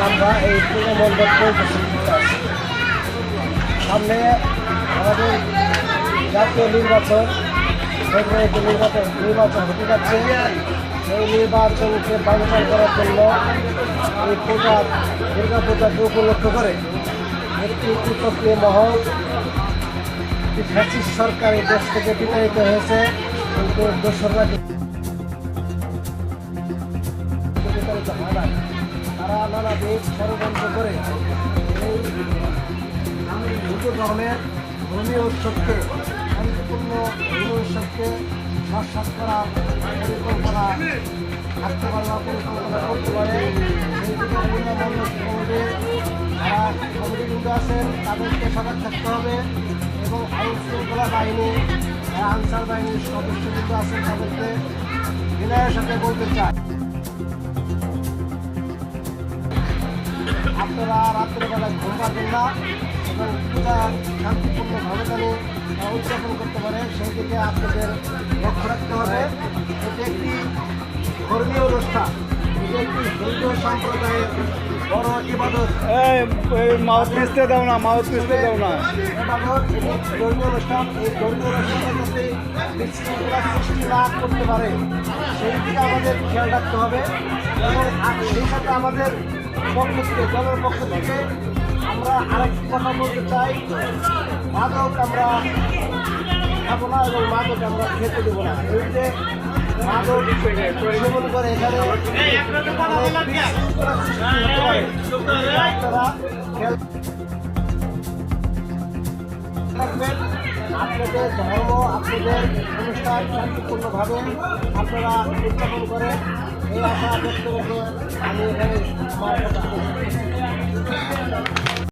আমরা এই পূজা মণ্ডপ পরিদর্শন আছি। সামনে আমাদের জাতীয় নির্বাচন ফেব্রুয়ারিতে নির্বাচন হতে যাচ্ছে। এই নির্বাচনকে বাঞ্ছাল করার জন্য এই দুর্গা পূজাকে উপলক্ষ করে একটি কুচক্রী মহল ফ্যাসিস্ট সরকার এই দেশ থেকে বিতাড়িত হয়েছে, কিন্তু দোসররা বিতাড়িত হয় না। তারা নানাবিধ ষড়যন্ত্র করে এই হিন্দু ধর্মের ধর্মীয় উৎসবকে, শান্তিপূর্ণ হিন্দু উৎসবকে নস্বাত করার পরিকল্পনা থাকতে পারে বা পরিকল্পনা করতে পারে। সেই দিকে কমিটির যারা কমিটিবৃন্দ আছেন তাদেরকে সজাগ থাকতে হবে এবং আইন শৃঙ্খলা বাহিনী, যারা আনসার বাহিনীর সদস্যবৃন্দ আছেন তাদেরকে বিনয়ের সাথে বলতে চাই, আপনারা রাত্রেবেলা ঘুম পাবেন না এবং পূজা শান্তিপূর্ণভাবে যেন উদযাপন করতে পারে সেই দিকে আপনাদের লক্ষ্য রাখতে হবে। এটি একটি ধর্মীয় অনুষ্ঠান, এটি একটি হিন্দু সম্প্রদায়ের বড় ইবাদত। মাউথ পিসতে দাও না, মাউথ পিসতে দাও না। ইবাদত এটি ধর্মীয় অনুষ্ঠান। এই ধর্মীয় অনুষ্ঠানের যাতে বিশৃঙ্খলা সৃষ্টি না করতে পারে সেই দিকে আমাদের খেয়াল রাখতে হবে এবং সেই সাথে আমাদের পক্ষ থেকে, দলের পক্ষ থেকে আমরা আরেকটি কথা বলতে চাই, মাদক আমরা খাবো না এবং মাদক আমরা খেতে দেবো না। এই যে মাদক সেবন করে এখানে আপনারা খেয়াল রাখবেন। আপনাদের ধর্ম, আপনাদের অনুষ্ঠান শান্তিপূর্ণভাবে আপনারা উদযাপন করেন এই আশা ব্যক্ত রেখে আমি এখানে আমার কথা বলছি।